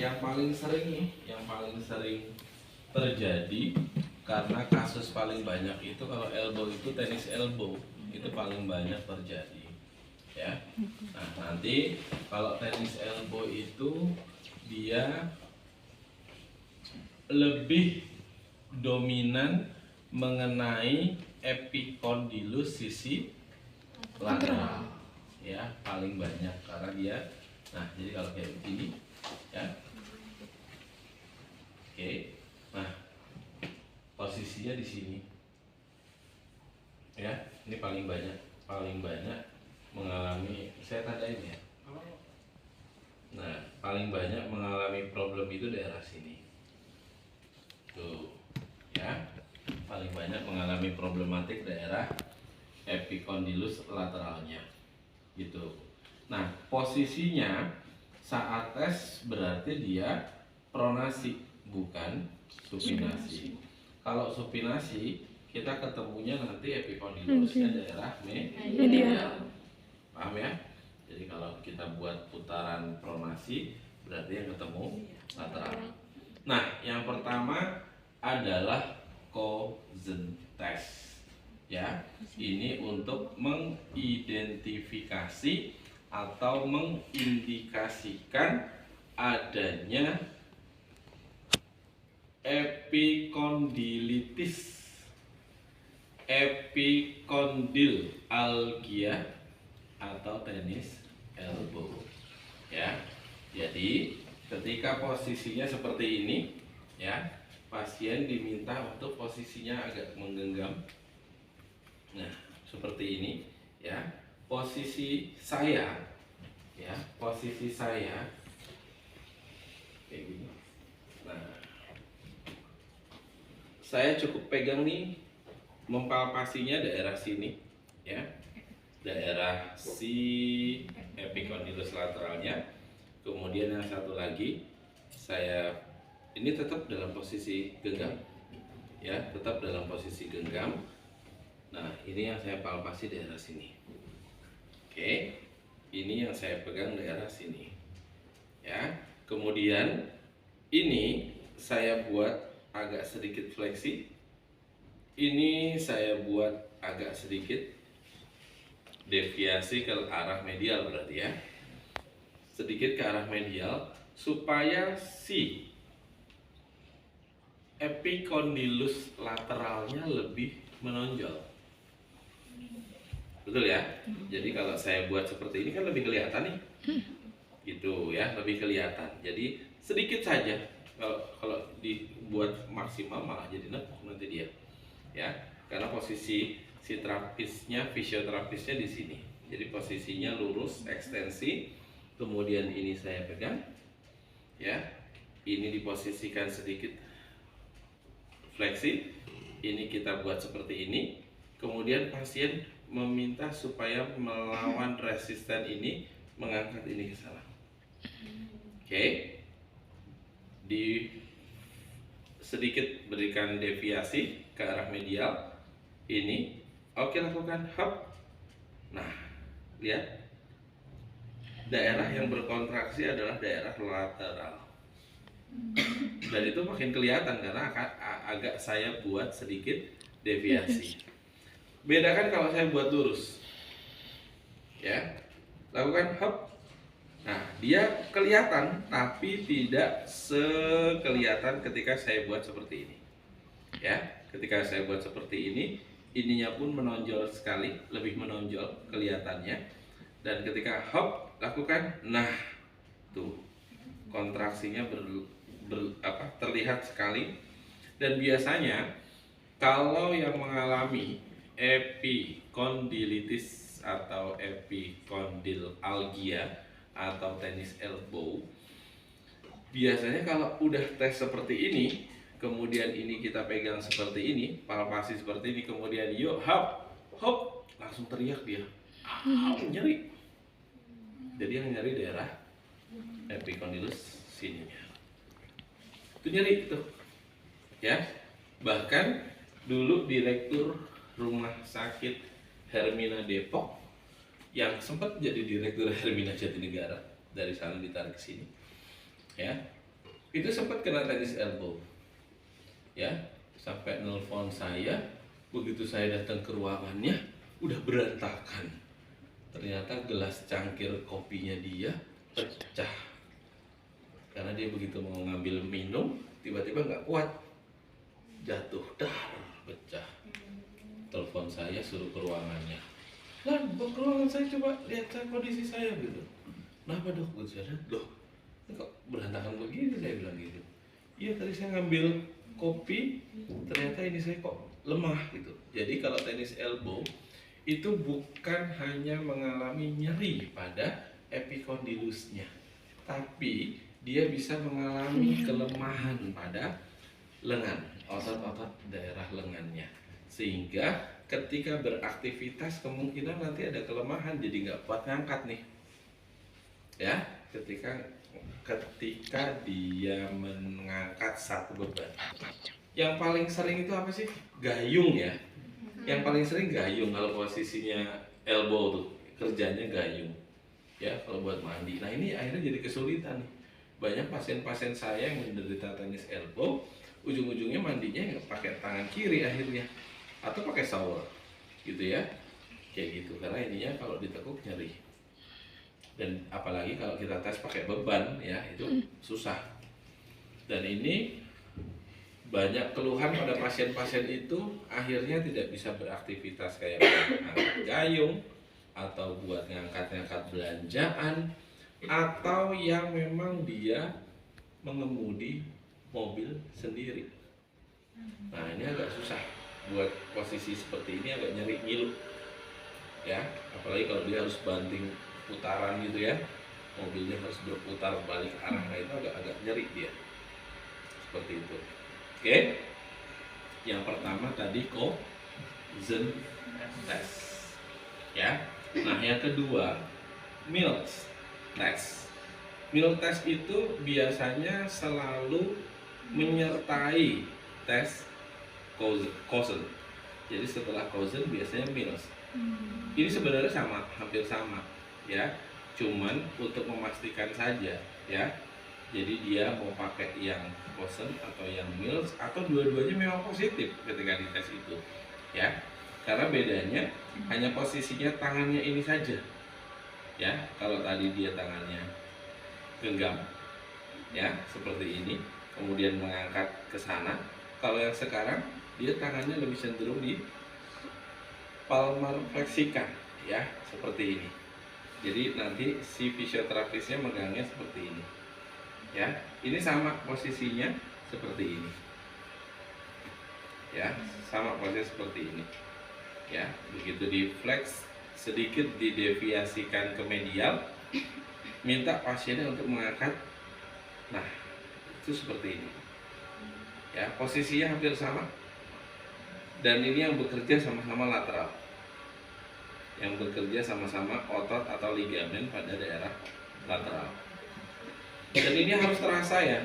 yang paling sering nih, yang paling sering terjadi karena kasus paling banyak itu kalau elbow itu tenis elbow itu paling banyak terjadi, ya. Nah, nanti kalau tenis elbow itu dia lebih dominan mengenai epicondylus sisi lateral, ya, paling banyak karena dia. Nah, jadi kalau kayak begini, ya, oke. Nah, posisinya di sini, ya, ini paling banyak mengalami. Saya tandain ya. Nah, paling banyak mengalami problem itu daerah sini. Tuh, ya, paling banyak mengalami problematik daerah epicondylus lateralnya, gitu. Nah, posisinya saat tes berarti dia pronasi, bukan supinasi. Kalau supinasi kita ketemunya nanti epicondylusnya daerah medial. Paham ya? Jadi kalau kita buat putaran pronasi berarti yang ketemu lateral. Nah, yang pertama adalah Cozen test, ya. Ini untuk mengidentifikasi atau mengindikasikan adanya epikondilitis, epikondylalgia atau tenis elbow, ya. Jadi ketika posisinya seperti ini, ya, pasien diminta untuk posisinya agak menggenggam. Nah, seperti ini, ya. Posisi saya, ya, posisi saya kayak gini. Nah, saya cukup pegang nih, mempalpasinya daerah sini, ya, daerah si epicondylus lateralnya. Kemudian yang satu lagi, saya ini tetap dalam posisi genggam, ya, tetap dalam posisi genggam. Nah, ini yang saya palpasi daerah sini. Oke, ini yang saya pegang daerah sini, ya. Kemudian ini saya buat agak sedikit fleksi. Ini saya buat agak sedikit deviasi ke arah medial berarti, ya. Sedikit ke arah medial supaya si epicondylus lateralnya lebih menonjol. Betul ya? Jadi kalau saya buat seperti ini kan lebih kelihatan nih. Gitu ya, lebih kelihatan. Jadi sedikit saja. Kalau dibuat maksimal malah jadi nepuk nanti dia. Ya, karena posisi si terapisnya, fisioterapisnya di sini. Jadi posisinya lurus, ekstensi. Kemudian ini saya pegang, ya. Ini diposisikan sedikit fleksi. Ini kita buat seperti ini. Kemudian pasien meminta supaya melawan resisten ini, mengangkat ini ke sana. Oke. Di sedikit berikan deviasi ke arah medial. Ini. Oke, lakukan hop. Nah, lihat. Daerah yang berkontraksi adalah daerah lateral. Dan itu makin kelihatan karena agak saya buat sedikit deviasi. Bedakan kalau saya buat lurus, ya. Lakukan hop. Nah, dia kelihatan tapi tidak sekelihatan ketika saya buat seperti ini, ya. Ketika saya buat seperti ini, ininya pun menonjol sekali, lebih menonjol kelihatannya. Dan ketika hop, lakukan, nah, tuh kontraksinya terlihat sekali. Dan biasanya kalau yang mengalami epicondylitis atau epicondylalgia atau tenis elbow, biasanya kalau udah tes seperti ini, kemudian ini kita pegang seperti ini, palpasi seperti ini, kemudian yuk hop, hop, langsung teriak dia, nyeri. Jadi yang nyeri daerah epicondylus sininya. Itu nyeri itu, ya. Bahkan dulu direktur rumah sakit Hermina Depok yang sempat jadi direktur Hermina Jatinegara, dari sana ditarik ke sini, ya. itu sempat kena tenis elbow, ya, sampai nelpon saya. Begitu saya datang ke ruangannya, udah berantakan. Ternyata gelas cangkir kopinya dia pecah, karena dia begitu mau ngambil minum, tiba-tiba nggak kuat, jatuh, dar, pecah. Telepon saya, suruh ke ruangannya. Lan, bawa ke ruangan saya, coba lihat kondisi saya gitu. Kenapa dok? Loh, ini kok berantakan begini? Saya bilang gitu. Iya, tadi saya ngambil kopi, ternyata ini saya kok lemah gitu. Jadi kalau tenis elbow itu bukan hanya mengalami nyeri pada epicondylusnya, tapi dia bisa mengalami kelemahan pada lengan, otot-otot daerah lengannya, sehingga ketika beraktivitas kemungkinan nanti ada kelemahan, jadi nggak kuat ngangkat nih, ya, ketika dia mengangkat satu beban. Yang paling sering itu apa sih? Gayung ya. Yang paling sering gayung kalau posisinya elbow tuh, kerjanya gayung. Ya, kalau buat mandi. Nah, ini akhirnya jadi kesulitan nih. Banyak pasien-pasien saya yang menderita tenis elbow, ujung-ujungnya mandinya pakai tangan kiri akhirnya, atau pakai shower gitu ya, kayak gitu, karena ininya kalau ditekuk nyeri. Dan apalagi kalau kita tes pakai beban ya, itu susah. Dan ini banyak keluhan pada pasien-pasien itu akhirnya tidak bisa beraktivitas kayak ngangkat gayung, atau buat ngangkat-ngangkat belanjaan, atau yang memang dia mengemudi mobil sendiri. Nah, ini agak susah buat posisi seperti ini, agak nyeri ngilu ya, apalagi kalau dia harus banting putaran gitu ya, mobilnya harus berputar balik arah, nah itu agak nyeri dia seperti itu. Oke, yang pertama tadi Cozen test ya. Nah, yang kedua Mills test. Mills test itu biasanya selalu menyertai tes Cozen. Jadi setelah Cozen biasanya Mills. Ini sebenarnya sama, hampir sama ya, cuman untuk memastikan saja ya. Jadi dia mau pakai yang Cozen atau yang Mills, atau dua-duanya memang positif ketika dites itu ya. Karena bedanya hanya posisinya tangannya ini saja ya. Kalau tadi dia tangannya genggam ya seperti ini, kemudian mengangkat ke sana. Kalau yang sekarang dia tangannya lebih cenderung di palmar fleksikan ya, seperti ini. Jadi nanti si fisioterapisnya megangnya seperti ini ya. Ini sama posisinya seperti ini ya, sama posisi seperti ini ya. Begitu di flex, sedikit dideviasikan ke medial, minta pasiennya untuk mengangkat. Nah, itu seperti ini ya, posisinya hampir sama. Dan ini yang bekerja sama-sama lateral, yang bekerja sama-sama otot atau ligamen pada daerah lateral. Dan ini harus terasa ya,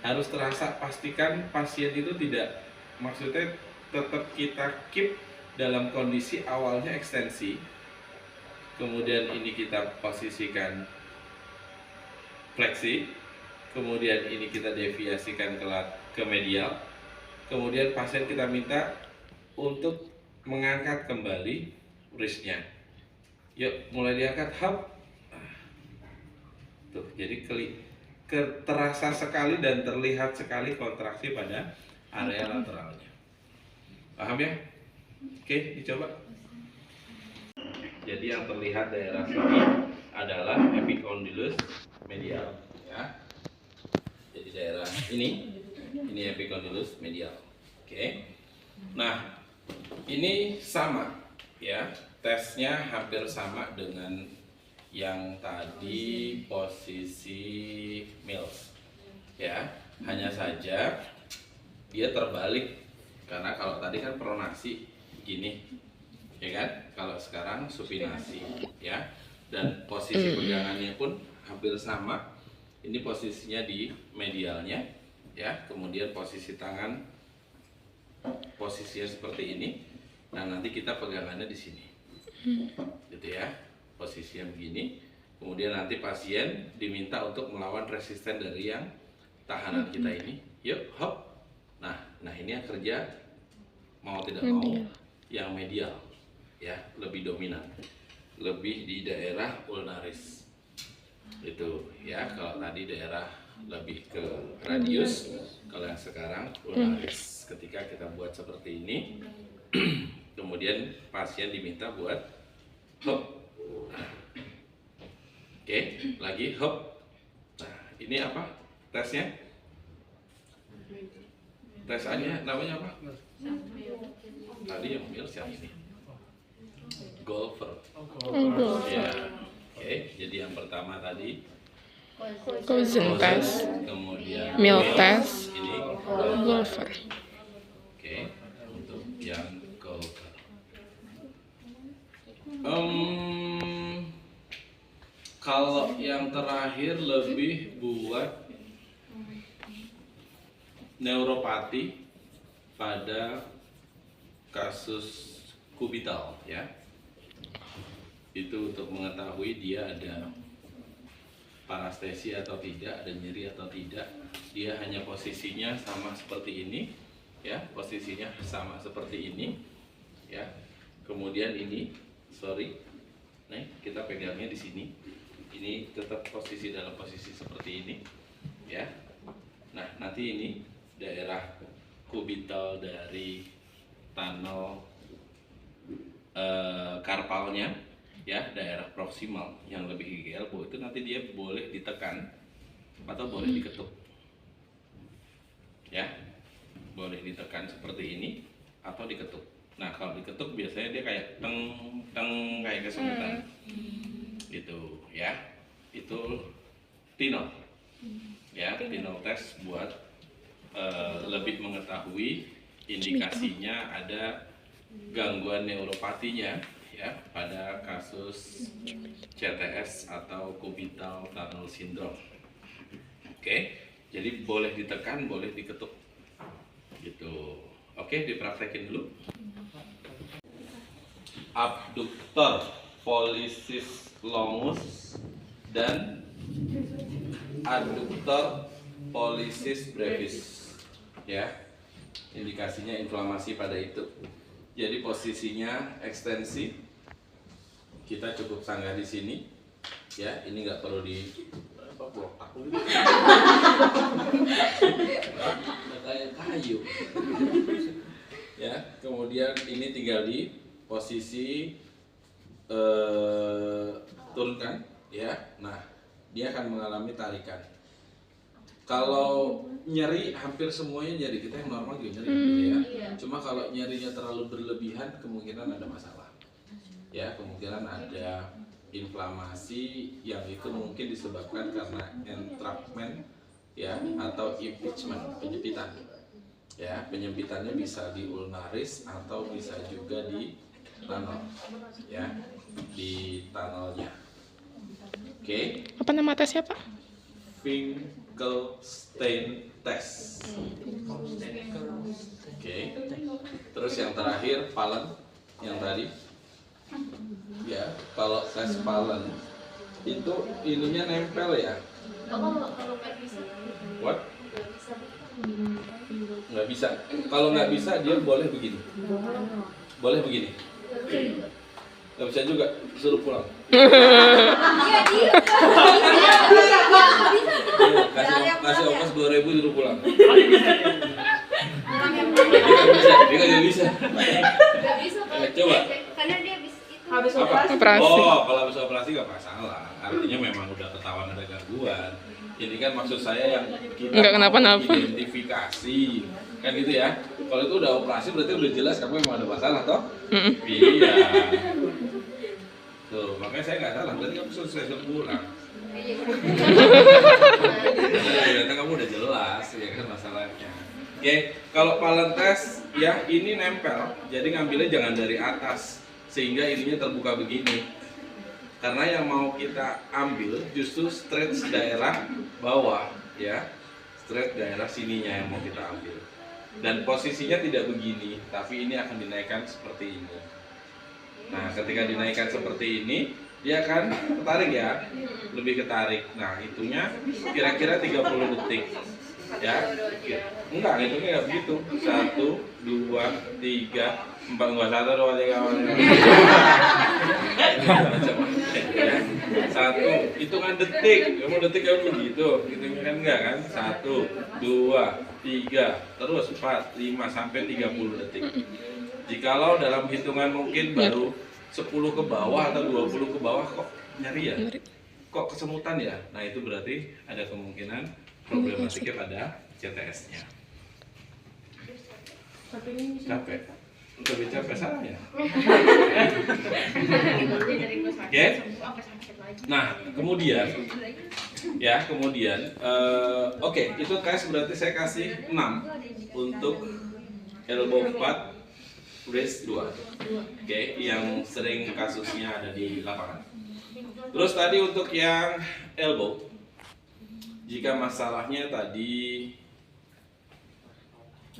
harus terasa. Pastikan pasien itu tidak, maksudnya tetap kita keep dalam kondisi awalnya ekstensi, kemudian ini kita posisikan fleksi, kemudian ini kita deviasikan ke medial, kemudian pasien kita minta untuk mengangkat kembali wristnya. Yuk, mulai diangkat, hap. Tuh, jadi terasa sekali dan terlihat sekali kontraksi pada area lateralnya. Paham ya? Oke, dicoba. Jadi yang terlihat daerah sini adalah epicondylus medial ya. Jadi daerah ini epicondylus medial. Oke. Nah, ini sama ya, tesnya hampir sama dengan yang tadi posisi Mills ya, hanya saja dia terbalik, karena kalau tadi kan pronasi gini ya kan, kalau sekarang supinasi ya. Dan posisi pegangannya pun hampir sama, ini posisinya di medialnya ya, kemudian posisi tangan posisinya seperti ini. Nah, nanti kita pegangannya di sini gitu ya, posisinya begini. Kemudian nanti pasien diminta untuk melawan resisten dari yang tahanan kita ini. Yuk, hop. Nah ini yang kerja mau tidak mau yang medial, ya, lebih dominan, lebih di daerah ulnaris. Itu ya, kalau tadi daerah lebih ke radius, kalau yang sekarang ulnaris. Ketika kita buat seperti ini, kemudian pasien diminta buat hop. Nah, oke, lagi hop. Nah, ini apa tesnya? Tesannya namanya apa? Tadi yang mil siapa ini? Golfer. Ya. Oke, jadi yang pertama tadi Cousin test, kemudian meal test, ini golfer. Oke, untuk yang golfer. Kalau yang terakhir lebih buat neuropati pada kasus kubital, ya. Itu untuk mengetahui dia ada parestesi atau tidak, ada nyeri atau tidak. Dia hanya posisinya sama seperti ini, ya, posisinya sama seperti ini, ya. Kemudian ini, nih kita pegangnya di sini. Ini tetap posisi dalam posisi seperti ini, ya. Nah nanti ini daerah kubital dari tunnel karpalnya, ya, daerah proksimal yang lebih gigi elbow itu nanti dia boleh ditekan atau boleh diketuk, ya, boleh ditekan seperti ini atau diketuk. Nah kalau diketuk biasanya dia kayak teng teng kayak kesemutan, gitu, ya. Itu tinol, ya, tinol test buat lebih mengetahui indikasinya ada gangguan neuropatinya, ya, pada kasus CTS atau cubital tunnel syndrome. Oke, jadi boleh ditekan, boleh diketuk, gitu. Oke, dipraktekin dulu. Abductor pollicis longus dan adductor pollicis brevis, ya. Indikasinya inflamasi pada itu. Jadi posisinya ekstensi, kita cukup sanggah di sini, ya. Ini nggak perlu di kayak kayu, ya. Kemudian ini tinggal di posisi turunkan, ya. Nah dia akan mengalami tarikan. Kalau nyeri, hampir semuanya nyeri, kita yang normal juga nyeri, gitu ya. Cuma kalau nyerinya terlalu berlebihan, kemungkinan ada masalah, ya. Kemungkinan ada inflamasi yang itu mungkin disebabkan karena entrapment, ya, atau impeachment, penyempitan, ya. Penyempitannya bisa di ulnaris atau bisa juga di tunnel, ya, di tunnelnya. Oke. Apa nama tesnya, Pak? Finkelstein test. Oke. Terus yang terakhir Pallen yang tadi. Ya, kalau tes Pallen itu ininya nempel, ya. Kalau nggak bisa, What? Nggak bisa. Kalau nggak bisa dia boleh begini. Boleh begini. Nggak bisa juga, suruh pulang. Kasih ongkos 2.000 suruh pulang. Dia nggak bisa. Coba. karena dia habis Operasi. Oh, kalau habis operasi nggak masalah. Artinya memang udah ketahuan ada gangguan. Ini kan maksud saya yang kita Nggak kenapa-napa. identifikasi, kan gitu ya. Kalau itu udah operasi berarti udah jelas kamu memang ada masalah, toh? Mm-mm. Iya. Tuh, makanya saya nggak salah. Berarti kamu suruh pulang. Ternyata kamu udah jelas, ya kan masalahnya. Oke, kalau Pallen test, ya ini nempel. Jadi ngambilnya jangan dari atas, sehingga ininya terbuka begini. Karena yang mau kita ambil justru stretch daerah bawah, ya, stretch daerah sininya yang mau kita ambil. Dan posisinya tidak begini, tapi ini akan dinaikkan seperti ini. Nah, ketika dinaikkan seperti ini, dia akan ketarik, ya, lebih ketarik. Nah, itunya kira-kira 30 detik. Ya, enggak, hitungnya nggak begitu. 1, 2, 3, 4, enggak 1, 2, 3, 4, 5. Satu, hitungan detik. Kamu detik kamu begitu, hitungnya kan enggak kan? 1, 2, 3, terus 4, 5 sampai 30 detik. Jikalau dalam hitungan mungkin baru 10 ke bawah atau 20 ke bawah kok nyari ya? Kok kesemutan ya? Nah itu berarti ada kemungkinan problematiknya pada CTS-nya. Capek? Lebih capek salah ya? Oke? Nah kemudian oke, itu tes berarti saya kasih 6 untuk elbow 4, wrist 2. Oke, yang sering kasusnya ada di lapangan. Terus tadi untuk yang elbow, jika masalahnya tadi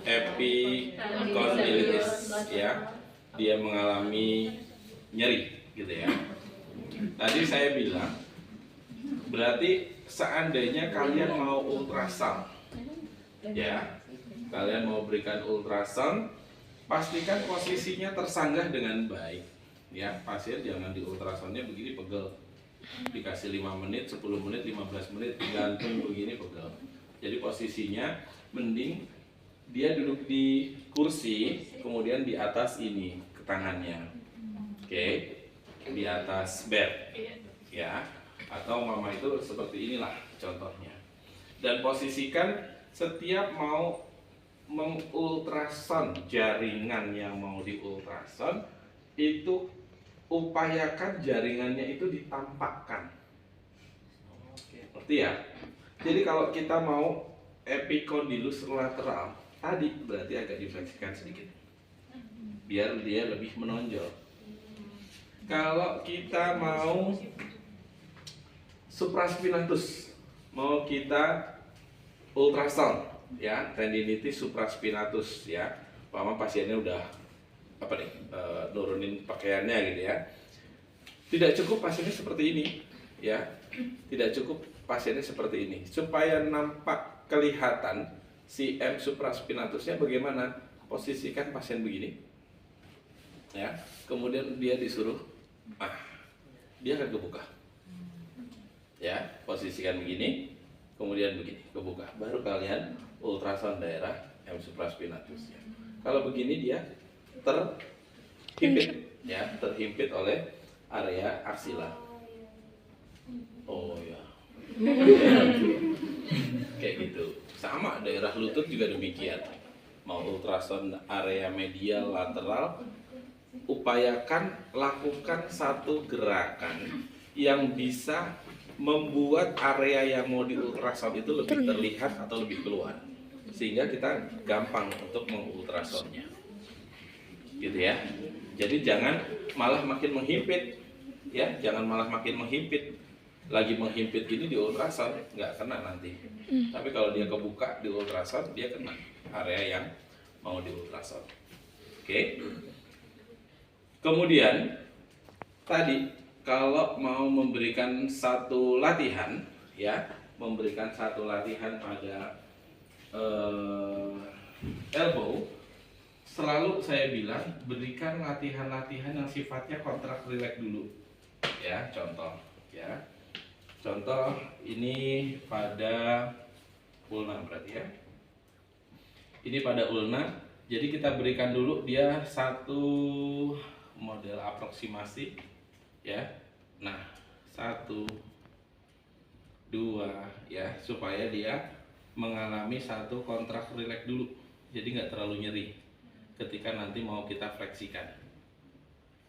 epicondylitis ya, dia mengalami nyeri gitu ya. Tadi saya bilang berarti seandainya kalian mau ultrasound ya, kalian mau berikan ultrasound, pastikan posisinya tersanggah dengan baik ya. Pasien jangan di ultrasoundnya begini pegel, dikasih 5 menit, 10 menit, 15 menit gantung begini pegel. Jadi posisinya mending dia duduk di kursi, kemudian di atas ini ke tangannya, oke, di atas bed ya, atau mama itu seperti inilah contohnya. Dan posisikan setiap mau mengultrasound jaringan yang mau diultrasound itu upayakan jaringannya itu ditampakkan. Ngerti ya? Jadi kalau kita mau epicondylus lateral tadi berarti agak difleksikan sedikit biar dia lebih menonjol. Kalau kita mau supraspinatus, mau kita ultrasound ya, tendinitis supraspinatus ya, mama pasiennya udah nurunin pakaiannya gitu ya. Tidak cukup pasiennya seperti ini ya, tidak cukup pasiennya seperti ini. Supaya nampak kelihatan si M supraspinatusnya bagaimana, posisikan pasien begini ya, kemudian dia disuruh dia akan kebuka ya, posisikan begini, kemudian begini kebuka, baru kalian ultrasound daerah M supraspinatusnya. Kalau begini dia terhimpit ya, terhimpit oleh area aksila. Oh ya, kayak gitu. Sama daerah lutut juga demikian. Mau ultrasound area medial lateral, upayakan lakukan satu gerakan yang bisa membuat area yang mau diultrasound itu lebih terlihat atau lebih keluar, sehingga kita gampang untuk mengultrasoundnya. Gitu ya. Jadi jangan malah makin menghimpit ya, jangan malah makin menghimpit. Lagi menghimpit gini di ultrasound nggak kena nanti. Tapi kalau dia kebuka di ultrasound dia kena area yang mau di ultrasound. Oke. Kemudian tadi kalau mau memberikan satu latihan ya, memberikan satu latihan pada elbow, selalu saya bilang berikan latihan-latihan yang sifatnya kontrak rileks dulu ya. Contoh ini pada ulna berarti ya, ini pada ulna. Jadi kita berikan dulu dia satu model aproksimasi ya. Nah 1, 2 ya, supaya dia mengalami satu kontrak rileks dulu, jadi nggak terlalu nyeri ketika nanti mau kita fleksikan.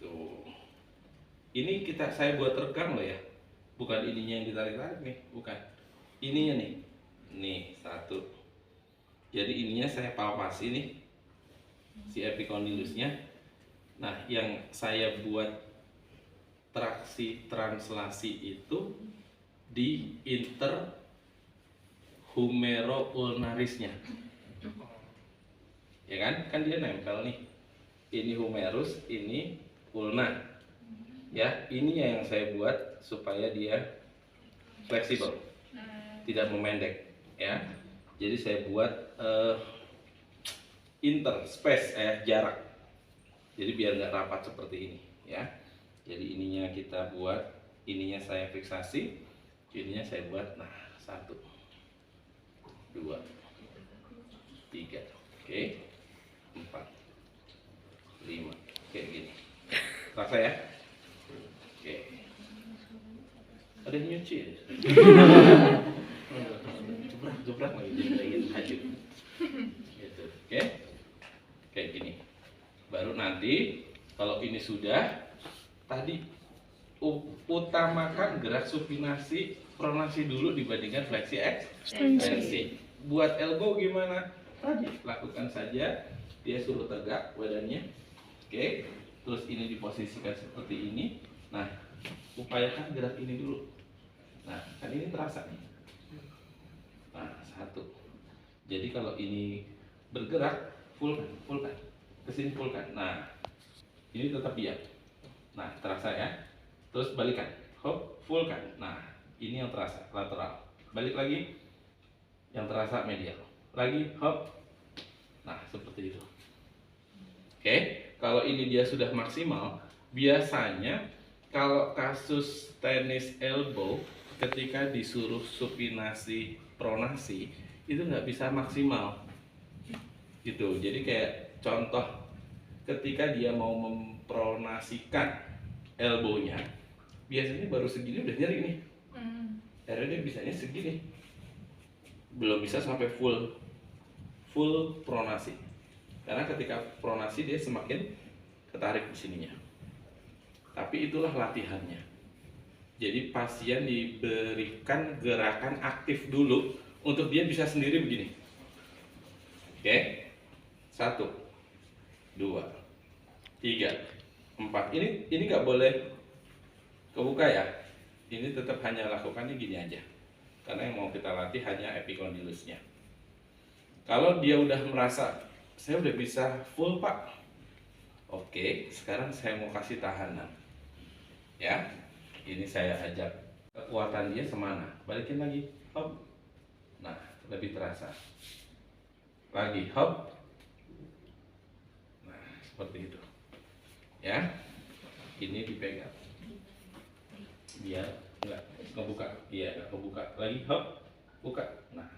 Tuh, ini saya buat tegang loh ya, bukan ininya yang ditarik-tarik nih, bukan ininya nih satu. Jadi ininya saya palpasi nih si epicondylusnya. Nah yang saya buat traksi translasi itu di interhumeroulnarisnya ya kan dia nempel nih, ini humerus, ini ulna ya. Ini yang saya buat supaya dia fleksibel, tidak memendek ya. Jadi saya buat interspace jarak. Jadi biar nggak rapat seperti ini ya. Jadi ininya kita buat, ininya saya fiksasi, ininya saya buat. Nah, 1, 2, 3, oke, 4, 5, kayak gini. Terasa ya? Oke. Ada yang nyuci ya? Jebrak lagi, jadi ingin hajut. Gitu, oke? Kayak gini. Baru nanti kalau ini sudah, tadi utamakan gerak supinasi pronasi dulu dibandingkan fleksi ekstensi. Buat elbow gimana? Tadi lakukan saja, dia suruh tegak badannya. Oke. Terus ini diposisikan seperti ini. Nah, upayakan gerak ini dulu. Nah, kan ini terasa nih. Nah, 1. Jadi kalau ini bergerak, fullkan. Kesini fullkan. Nah, ini tetap diam. Nah, terasa ya. Terus balikan. Hop, fullkan. Nah, ini yang terasa lateral. Balik lagi. Yang terasa medial. Lagi, hop. Nah, seperti itu. Oke, kalau ini dia sudah maksimal, biasanya kalau kasus tenis elbow ketika disuruh supinasi pronasi itu nggak bisa maksimal gitu. Jadi kayak contoh ketika dia mau mempronasikan elbownya, biasanya baru segini udah nyeri nih. Akhirnya dia bisanya segini, belum bisa sampai full pronasi. Karena ketika pronasi dia semakin ketarik di sininya. Tapi itulah latihannya. Jadi pasien diberikan gerakan aktif dulu untuk dia bisa sendiri begini. Oke? 1, 2, 3, 4. Ini nggak boleh kebuka ya. Ini tetap hanya lakukannya gini aja. Karena yang mau kita latih hanya epicondylusnya. Kalau dia udah merasa saya udah bisa full pak, oke, sekarang saya mau kasih tahanan ya. Ini saya ajak kekuatan dia semana, balikin lagi, hop. Nah, lebih terasa lagi, hop. Nah, seperti itu ya. Ini dipegang biar nggak kebuka, iya nggak kebuka. Lagi, hop, buka. Nah,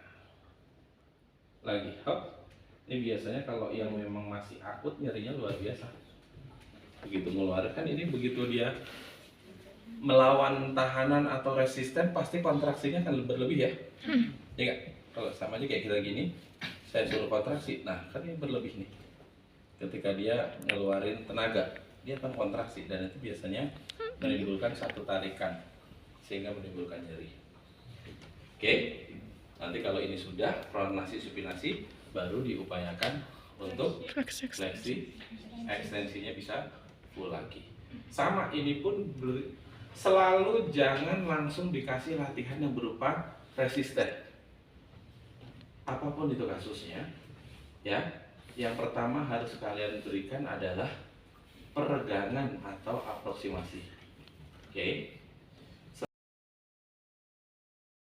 lagi, hop. Ini biasanya kalau yang memang masih akut nyerinya luar biasa. Begitu mengeluarkan ini, begitu dia melawan tahanan atau resisten, pasti kontraksinya akan berlebih ya. Ya nggak? Kalau sama aja kayak kita gini, saya suruh kontraksi, nah kan ini berlebih nih. Ketika dia ngeluarin tenaga, dia akan kontraksi dan itu biasanya menimbulkan satu tarikan sehingga menimbulkan nyeri. Oke, nanti kalau ini sudah pronasi supinasi, baru diupayakan untuk fleksi ekstensinya bisa full lagi. Sama ini pun selalu jangan langsung dikasih latihan yang berupa resisten. Apapun itu kasusnya, ya. Yang pertama harus kalian berikan adalah peregangan atau aproksimasi. Oke.